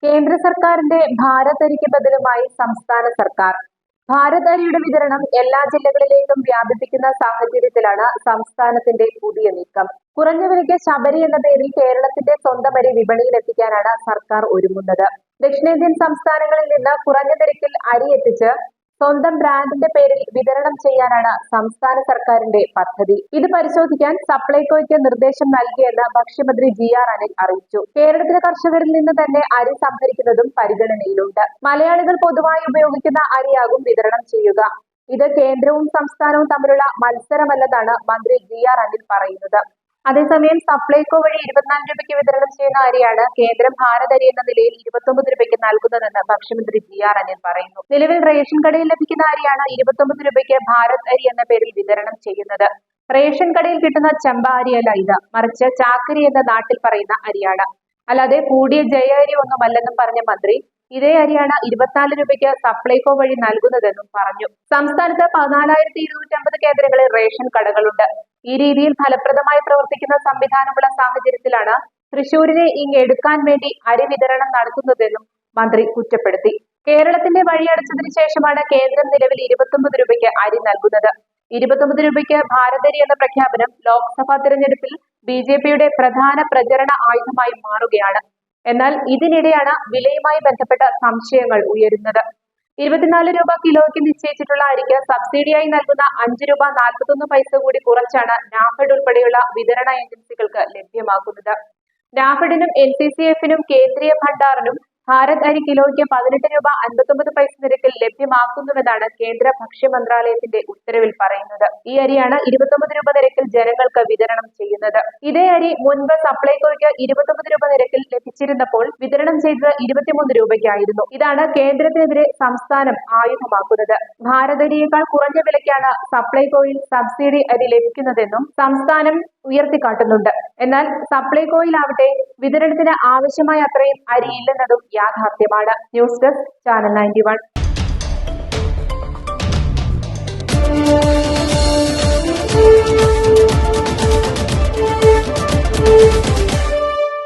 കേന്ദ്ര സർക്കാരിന്റെ ഭാരത് അരിക്ക് ബദലുമായി സംസ്ഥാന സർക്കാർ ഭാരത് അരിയുടെ വിതരണം എല്ലാ ജില്ലകളിലേക്കും വ്യാപിപ്പിക്കുന്ന സാഹചര്യത്തിലാണ് സംസ്ഥാനത്തിന്റെ പുതിയ നീക്കം. കുറഞ്ഞ വിലയ്ക്ക് ശബരി എന്ന പേരിൽ കേരളത്തിന്റെ സ്വന്തം അരി വിപണിയിലെത്തിക്കാനാണ് സർക്കാർ ഒരുങ്ങുന്നത്. ദക്ഷിണേന്ത്യൻ സംസ്ഥാനങ്ങളിൽ നിന്ന് കുറഞ്ഞ നിരക്കിൽ അരി എത്തിച്ച് സ്വന്തം ബ്രാൻഡിന്റെ പേരിൽ വിതരണം ചെയ്യാനാണ് സംസ്ഥാന സർക്കാരിന്റെ പദ്ധതി. ഇത് പരിശോധിക്കാൻ സപ്ലൈകോയ്ക്ക് നിർദ്ദേശം നൽകിയെന്ന് ഭക്ഷ്യമന്ത്രി GR അനിൽ അറിയിച്ചു. കേരളത്തിലെ കർഷകരിൽ നിന്ന് തന്നെ അരി സംഭരിക്കുന്നതും പരിഗണനയിലുണ്ട്. മലയാളികൾ പൊതുവായി ഉപയോഗിക്കുന്ന അരിയാകും വിതരണം ചെയ്യുക. ഇത് കേന്ദ്രവും സംസ്ഥാനവും തമ്മിലുള്ള മത്സരമല്ലെന്നാണ് മന്ത്രി GR അനിൽ പറയുന്നത്. അതേസമയം സപ്ലൈകോ വഴി 24 രൂപയ്ക്ക് വിതരണം ചെയ്യുന്ന അരിയാണ് കേന്ദ്രം ഭാരത് അരി എന്ന നിലയിൽ 29 രൂപയ്ക്ക് നൽകുന്നതെന്ന് ഭക്ഷ്യമന്ത്രി GR അനിൽ പറയുന്നു. നിലവിൽ റേഷൻ കടയിൽ ലഭിക്കുന്ന അരിയാണ് 29 രൂപയ്ക്ക് ഭാരത് അരി എന്ന പേരിൽ വിതരണം ചെയ്യുന്നത്. റേഷൻ കടയിൽ കിട്ടുന്ന ചെമ്പ അരിയല്ല ഇത്, മറിച്ച് ചാക്കരി എന്ന നാട്ടിൽ പറയുന്ന അരിയാണ്. അല്ലാതെ കൂടിയ ജയ അരി ഒന്നുമല്ലെന്നും പറഞ്ഞ മന്ത്രി ഇതേ അരിയാണ് 24 രൂപയ്ക്ക് സപ്ലൈകോ വഴി നൽകുന്നതെന്നും പറഞ്ഞു. സംസ്ഥാനത്ത് 14,250 കേന്ദ്രങ്ങളിൽ റേഷൻ കടകളുണ്ട്. ഈ രീതിയിൽ ഫലപ്രദമായി പ്രവർത്തിക്കുന്ന സംവിധാനമുള്ള സാഹചര്യത്തിലാണ് തൃശൂരിനെ ഇങ്ങെടുക്കാൻ വേണ്ടി അരി വിതരണം നടത്തുന്നതെന്നും മന്ത്രി കുറ്റപ്പെടുത്തി. കേരളത്തിന്റെ വഴിയടച്ചതിനു ശേഷമാണ് കേന്ദ്രം നിലവിൽ 29 രൂപയ്ക്ക് അരി നൽകുന്നത്. 29 രൂപയ്ക്ക് ഭാരത് അരി എന്ന പ്രഖ്യാപനം ലോക്സഭാ തിരഞ്ഞെടുപ്പിൽ BJPയുടെ പ്രധാന പ്രചരണ ആയുധമായി മാറുകയാണ്. എന്നാൽ ഇതിനിടെയാണ് വിലയുമായി ബന്ധപ്പെട്ട സംശയങ്ങൾ ഉയരുന്നത്. 24 രൂപ കിലോയ്ക്ക് നിശ്ചയിച്ചിട്ടുള്ള അരിക്ക് സബ്സിഡിയായി നൽകുന്ന 5 രൂപ 41 പൈസ കൂടി കുറച്ചാണ് നാഫെഡ് ഉൾപ്പെടെയുള്ള വിതരണ ഏജൻസികൾക്ക് ലഭ്യമാക്കുന്നത്. നാഫെഡിനും NCCF-നും കേന്ദ്രീയ ഭണ്ഡാറിനും ഭാരത് അരി കിലോയ്ക്ക് 18 രൂപ 59 പൈസ നിരക്കിൽ ലഭ്യമാക്കുന്നുവെന്നാണ് കേന്ദ്ര ഭക്ഷ്യ മന്ത്രാലയത്തിന്റെ ഉത്തരവിൽ പറയുന്നത്. ഈ അരിയാണ് 29 രൂപ നിരക്കിൽ ജനങ്ങൾക്ക് വിതരണം ചെയ്യുന്നത്. ഇതേ അരി മുൻപ് സപ്ലൈകോയ്ക്ക് 29 രൂപ നിരക്കിൽ ലഭിച്ചിരുന്നപ്പോൾ വിതരണം ചെയ്തത് 23 രൂപയ്ക്കായിരുന്നു. ഇതാണ് കേന്ദ്രത്തിനെതിരെ സംസ്ഥാനം ആയുധമാക്കുന്നത്. ഭാരത് അരിയേക്കാൾ കുറഞ്ഞ വിലയ്ക്കാണ് സപ്ലൈകോയിൽ സബ്സിഡി അരി ലഭിക്കുന്നതെന്നും സംസ്ഥാനം ഉയർത്തിക്കാട്ടുന്നുണ്ട്. എന്നാൽ സപ്ലൈകോയിലാവട്ടെ വിതരണത്തിന് ആവശ്യമായ അത്രയും അരിയില്ലെന്നതും യാഥാർത്ഥ്യമാണ്. News desk channel 91.